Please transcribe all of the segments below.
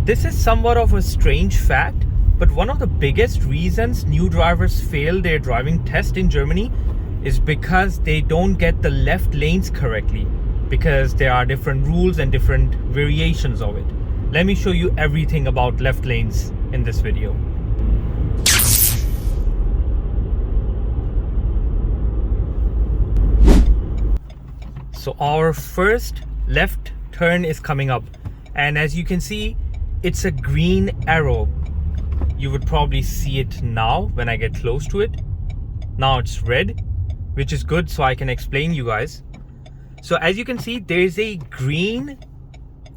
This is somewhat of a strange fact, but one of the biggest reasons new drivers fail their driving test in Germany is because they don't get the left lanes correctly, because there are different rules and different variations of it. Let me show you everything about left lanes in this video. So our first left turn is coming up, and as you can see, it's a green arrow. You would probably see it now when I get close to it. Now it's red, which is good, so I can explain you guys. So as you can see, there's a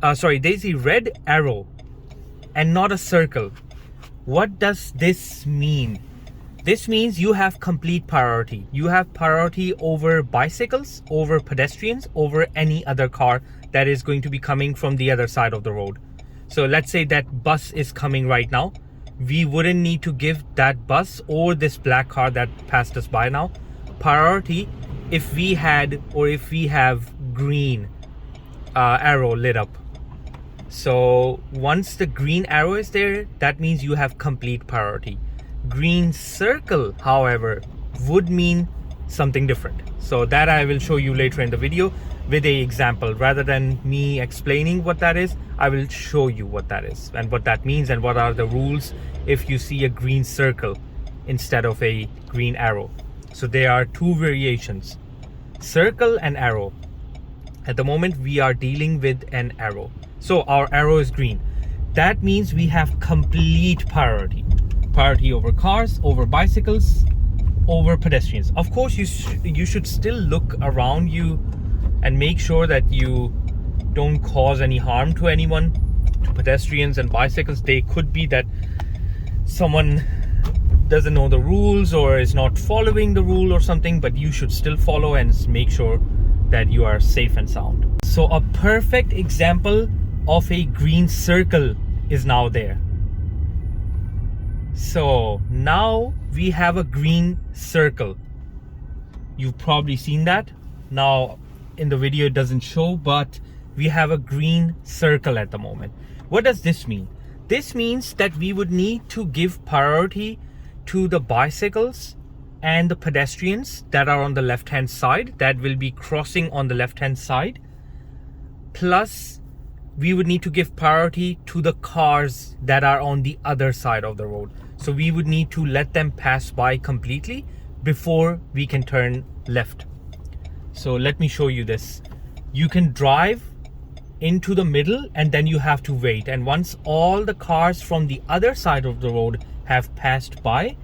there's a red arrow and not a circle. What does this mean? This means you have complete priority. You have priority over bicycles, over pedestrians, over any other car that is going to be coming from the other side of the road. So let's say that bus is coming right now. We wouldn't need to give that bus or this black car that passed us by now priority if we have green arrow lit up. So once the green arrow is there, that means you have complete priority. Green circle, however, would mean something different. So that I will show you later in the video with a example. Rather than me explaining what that is, I will show you what that is and what that means and what are the rules if you see a green circle instead of a green arrow. So there are two variations, circle and arrow. At the moment we are dealing with an arrow. So our arrow is green. That means we have complete priority. Priority over cars, over bicycles, over pedestrians. Of course, you should still look around you and make sure that you don't cause any harm to anyone, to pedestrians and bicycles. They could be that someone doesn't know the rules or is not following the rule or something, but you should still follow and make sure that you are safe and sound. So a perfect example of a green circle is now there. So now we have a green circle. You've probably seen that. Now in the video it doesn't show, but we have a green circle at the moment. What does this mean? This means that we would need to give priority to the bicycles and the pedestrians that are on the left hand side, that will be crossing on the left hand side. Plus we would need to give priority to the cars that are on the other side of the road. So we would need to let them pass by completely before we can turn left. So let me show you this. You can drive into the middle and then you have to wait. And once all the cars from the other side of the road have passed by,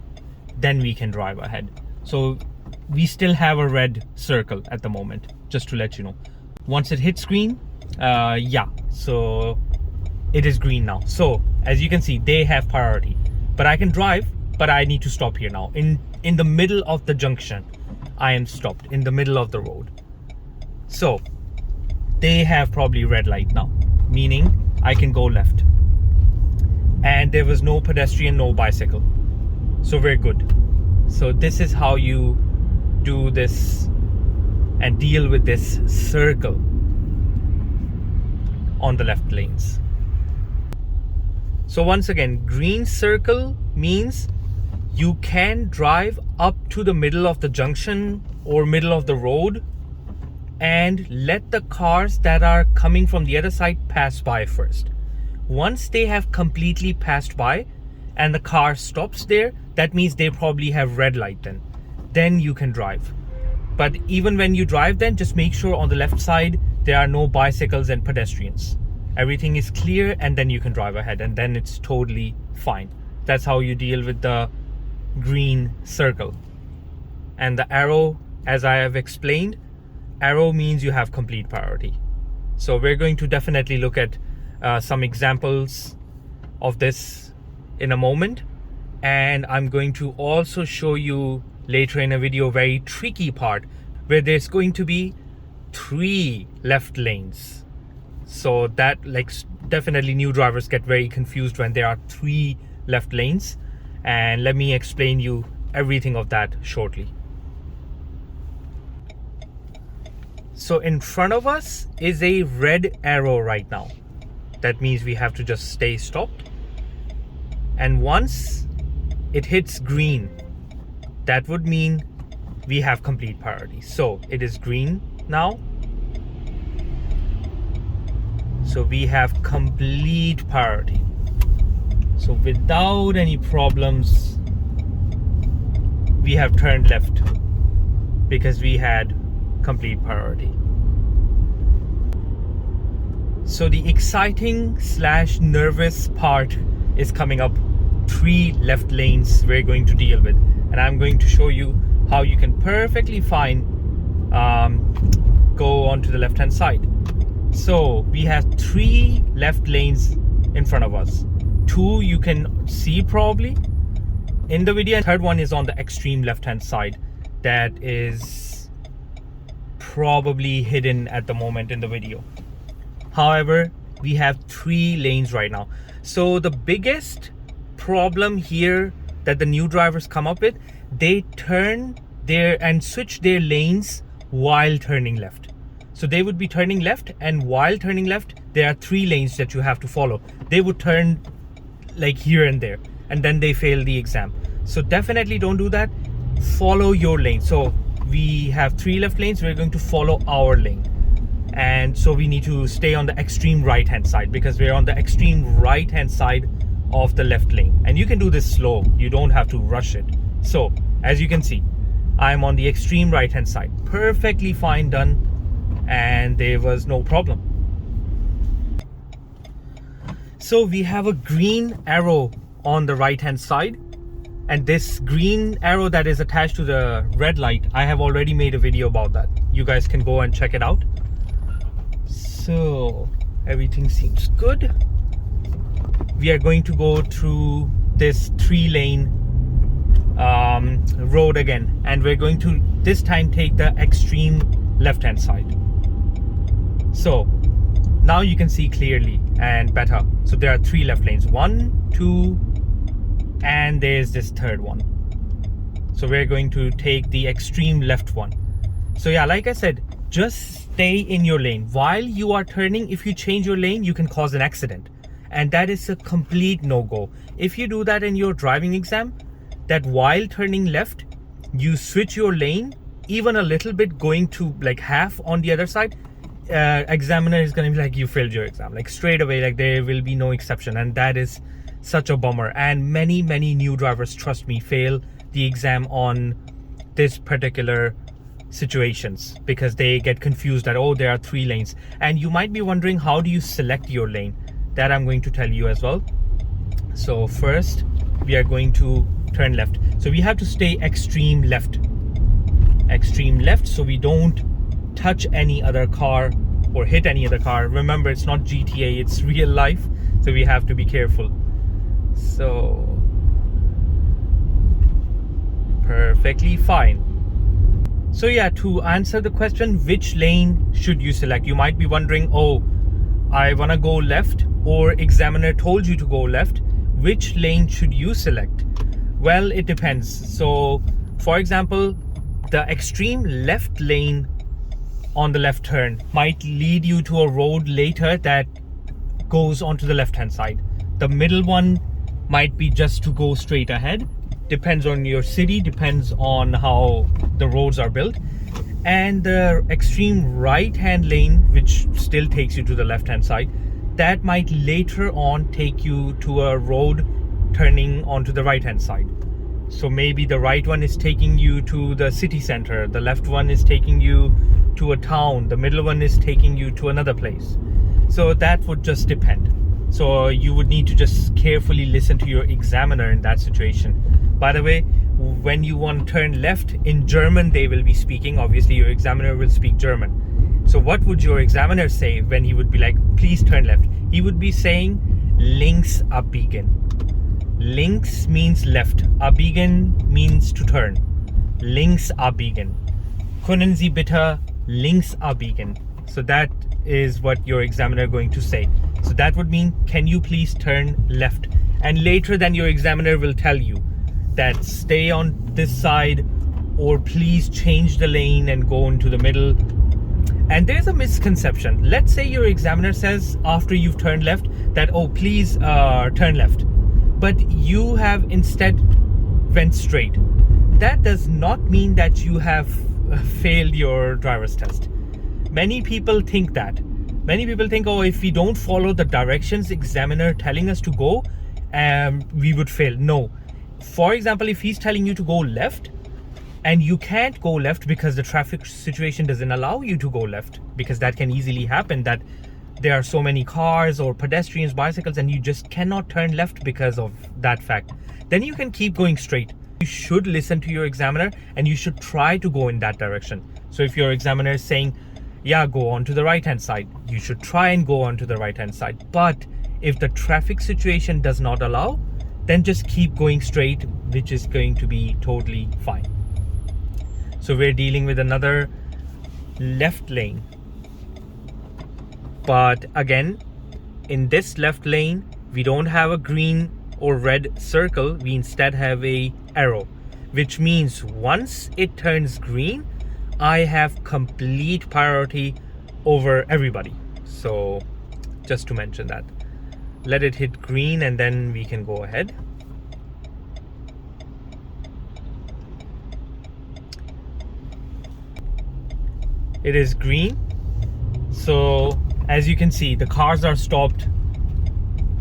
then we can drive ahead. So we still have a red circle at the moment, just to let you know. Once it hits green, so it is green now. So as you can see, they have priority, but I can drive, but I need to stop here now. In the middle of the junction, I am stopped in the middle of the road. So they have probably red light now, meaning I can go left. And there was no pedestrian, no bicycle. So very good. So this is how you do this and deal with this circle on the left lanes. So once again, green circle means you can drive up to the middle of the junction or middle of the road and let the cars that are coming from the other side pass by first. Once they have completely passed by and the car stops there, that means they probably have red light then you can drive. But even when you drive, then just make sure on the left side there are no bicycles and pedestrians. Everything is clear, and then you can drive ahead, and then it's totally fine. That's how you deal with the green circle. And the arrow, as I have explained, arrow means you have complete priority. So we're going to definitely look at some examples of this in a moment, and I'm going to also show you later in a video very tricky part where there's going to be 3 left lanes. So that, like, definitely new drivers get very confused when there are 3 left lanes, and let me explain you everything of that shortly. So in front of us is a red arrow right now. That means we have to just stay stopped. And once it hits green, that would mean we have complete priority. So it is green now. So we have complete priority. So without any problems, we have turned left because we had complete priority. So the exciting / nervous part is coming up. 3 left lanes we're going to deal with, and I'm going to show you how you can perfectly fine go onto the left hand side. So we have 3 left lanes in front of us. 2 you can see probably in the video, and third one is on the extreme left hand side that is probably hidden at the moment in the video. However, we have 3 lanes right now. So the biggest problem here that the new drivers come up with, they turn their and switch their lanes while turning left. So they would be turning left, and while turning left there are 3 lanes that you have to follow. They would turn like here and there, and then they fail the exam. So definitely don't do that. Follow your lane. So we have 3 left lanes, we're going to follow our lane. And so we need to stay on the extreme right hand side because we're on the extreme right hand side of the left lane. And you can do this slow, you don't have to rush it. So as you can see, I'm on the extreme right hand side, perfectly fine, done, and there was no problem. So we have a green arrow on the right hand side, and this green arrow that is attached to the red light, I have already made a video about that. You guys can go and check it out. So everything seems good. We are going to go through this 3-lane road again, and we're going to this time take the extreme left hand side. So now you can see clearly and better. So there are 3 left lanes, 1, 2, and there's this third one. So we're going to take the extreme left one. So yeah, like I said, just stay in your lane. While you are turning, if you change your lane, you can cause an accident, and that is a complete no-go. If you do that in your driving exam, that while turning left you switch your lane even a little bit, going to like half on the other side, examiner is going to be like, you failed your exam, like straight away, like there will be no exception. And that is such a bummer, and many new drivers, trust me, fail the exam on this particular situations because they get confused that, oh, there are 3 lanes. And you might be wondering, how do you select your lane? That I'm going to tell you as well. So first we are going to turn left. So we have to stay extreme left, so we don't touch any other car or hit any other car. Remember, it's not GTA, it's real life, so we have to be careful. So perfectly fine. So yeah, to answer the question, which lane should you select? You might be wondering, oh, I want to go left, or examiner told you to go left. Which lane should you select? Well, it depends. So for example, the extreme left lane on the left turn might lead you to a road later that goes onto the left hand side. The middle one might be just to go straight ahead. Depends on your city, depends on how the roads are built. And the extreme right hand lane, which still takes you to the left hand side, that might later on take you to a road turning onto the right hand side. So maybe the right one is taking you to the city center, the left one is taking you to a town, the middle one is taking you to another place. So that would just depend. So you would need to just carefully listen to your examiner in that situation. By the way, when you want to turn left, in German they will be speaking. Obviously your examiner will speak German. So what would your examiner say when he would be like, please turn left? He would be saying links abbiegen. Links means left, abbiegen means to turn. Links abbiegen. Können Sie bitte links abbiegen? So that is what your examiner going to say. So that would mean, can you please turn left? And later then your examiner will tell you that stay on this side, or please change the lane and go into the middle. And there's a misconception. Let's say your examiner says after you've turned left that, oh, please turn left. But you have instead went straight. That does not mean that you have failed your driver's test. Many people think that. Many people think, oh, if we don't follow the directions examiner telling us to go, we would fail. No. For example, if he's telling you to go left, and you can't go left because the traffic situation doesn't allow you to go left, because that can easily happen, that there are so many cars or pedestrians, bicycles, and you just cannot turn left because of that fact, then you can keep going straight. You should listen to your examiner and you should try to go in that direction. So if your examiner is saying, yeah, go on to the right hand side, you should try and go on to the right hand side. But if the traffic situation does not allow, then just keep going straight, which is going to be totally fine. So we're dealing with another left lane. But again, in this left lane, we don't have a green or red circle. We instead have a arrow, which means once it turns green, I have complete priority over everybody. So just to mention that, let it hit green and then we can go ahead. It is green. So as you can see, the cars are stopped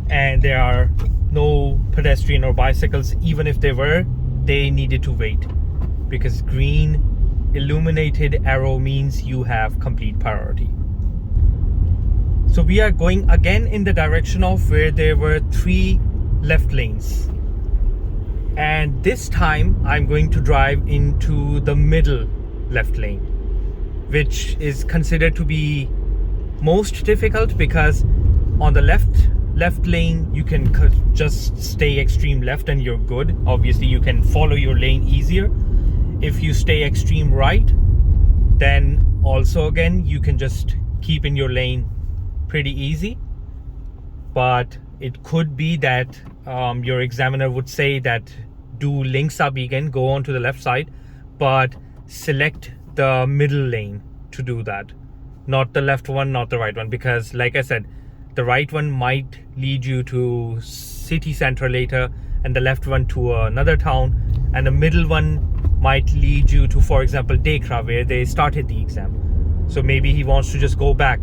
and there are no pedestrian or bicycles. Even if they were, they needed to wait, because green illuminated arrow means you have complete priority. So we are going again in the direction of where there were 3 left lanes, and this time I'm going to drive into the middle left lane, which is considered to be most difficult, because on the left lane you can just stay extreme left and you're good. Obviously you can follow your lane easier. If you stay extreme right, then also again you can just keep in your lane pretty easy. But it could be that your examiner would say that do links abbiegen, go on to the left side, but select the middle lane to do that, not the left one, not the right one, because like I said, the right one might lead you to city center later, and the left one to another town, and the middle one might lead you to, for example, Dekra, where they started the exam. So maybe he wants to just go back.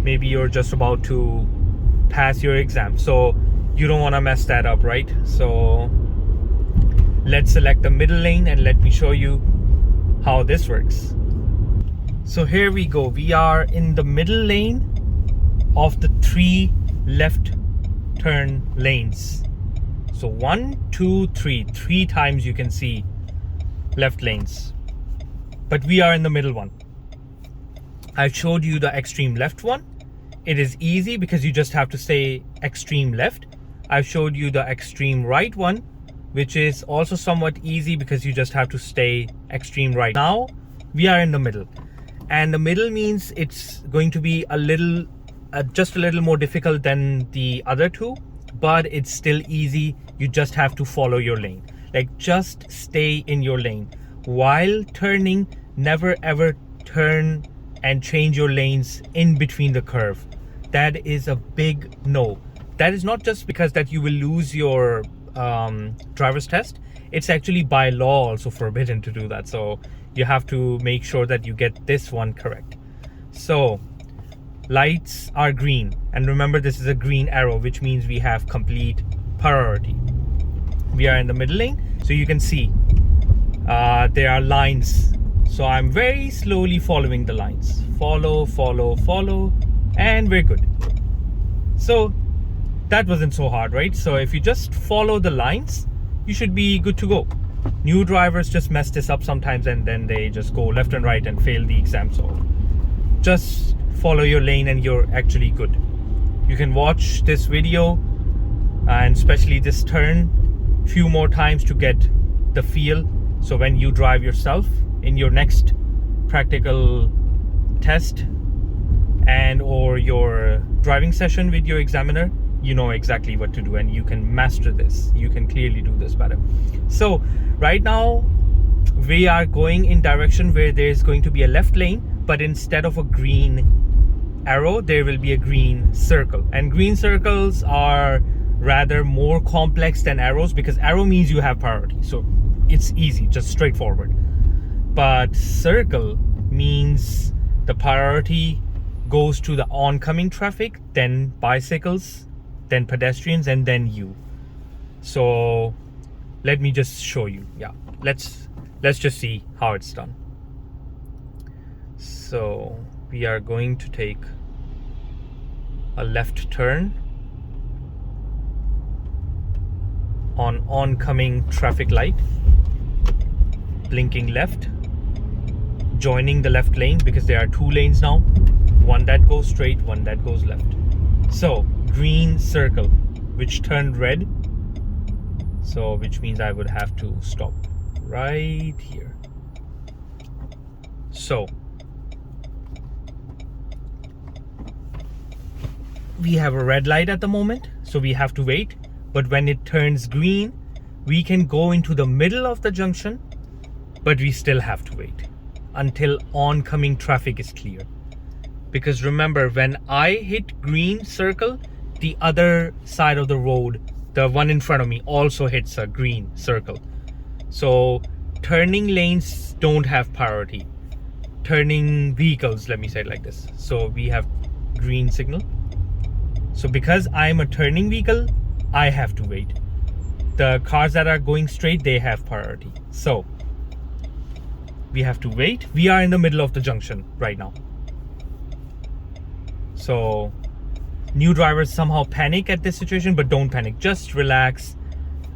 Maybe you're just about to pass your exam, so you don't want to mess that up, right? So let's select the middle lane and let me show you how this works. So here we go. We are in the middle lane of the 3 left turn lanes. So 1, 2, 3 times you can see left lanes, but we are in the middle one. I showed you the extreme left one. It is easy because you just have to stay extreme left. I showed you the extreme right one, which is also somewhat easy because you just have to stay extreme right. Now we are in the middle, and the middle means it's going to be a little just a little more difficult than the other 2, but it's still easy. You just have to follow your lane. Like, just stay in your lane while turning. Never ever turn and change your lanes in between the curve. That is a big no. That is not just because that you will lose your driver's test. It's actually by law also forbidden to do that. So you have to make sure that you get this one correct. So lights are green, and remember, this is a green arrow, which means we have complete priority. We are in the middle lane, so you can see there are lines. So I'm very slowly following the lines. Follow, and we're good. So that wasn't so hard, right? So if you just follow the lines, you should be good to go. New drivers just mess this up sometimes, and then they just go left and right and fail the exam. So just follow your lane and you're actually good. You can watch this video, and especially this turn, few more times to get the feel. So when you drive yourself in your next practical test and or your driving session with your examiner, you know exactly what to do, and you can master this. You can clearly do this better. So right now we are going in direction where there's going to be a left lane, but instead of a green arrow, there will be a green circle. And green circles are rather more complex than arrows, because arrow means you have priority. So it's easy, just straightforward. But circle means the priority goes to the oncoming traffic, then bicycles, then pedestrians, and then you. So let me just show you. Yeah, let's just see how it's done. So we are going to take a left turn on oncoming traffic light, blinking left, joining the left lane, because there are two lanes now, one that goes straight, one that goes left. So green circle, which turned red, so which means I would have to stop right here. So we have a red light at the moment, so we have to wait. But when it turns green, we can go into the middle of the junction, but we still have to wait until oncoming traffic is clear. Because remember, when I hit green circle, the other side of the road, the one in front of me, also hits a green circle. So turning lanes don't have priority. Turning vehicles, let me say it like this. So we have green signal. So because I'm a turning vehicle, I have to wait. The cars that are going straight, they have priority. So we have to wait. We are in the middle of the junction right now. So new drivers somehow panic at this situation, but don't panic. Just relax.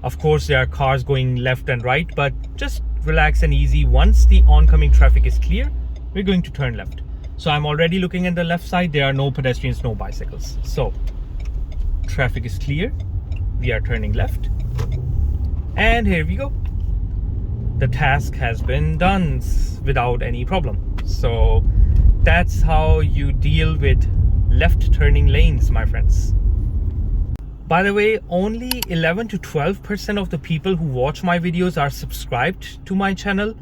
Of course, there are cars going left and right, but just relax and easy. Once the oncoming traffic is clear, we're going to turn left. So I'm already looking at the left side. There are no pedestrians, no bicycles. So traffic is clear. We are turning left. And here we go. The task has been done without any problem. So that's how you deal with left turning lanes, my friends. By the way, only 11 to 12% of the people who watch my videos are subscribed to my channel.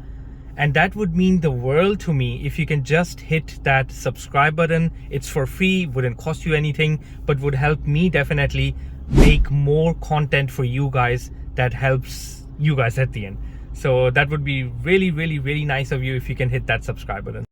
And that would mean the world to me if you can just hit that subscribe button. It's for free, wouldn't cost you anything, but would help me definitely make more content for you guys that helps you guys at the end. So that would be really, really, really nice of you if you can hit that subscribe button.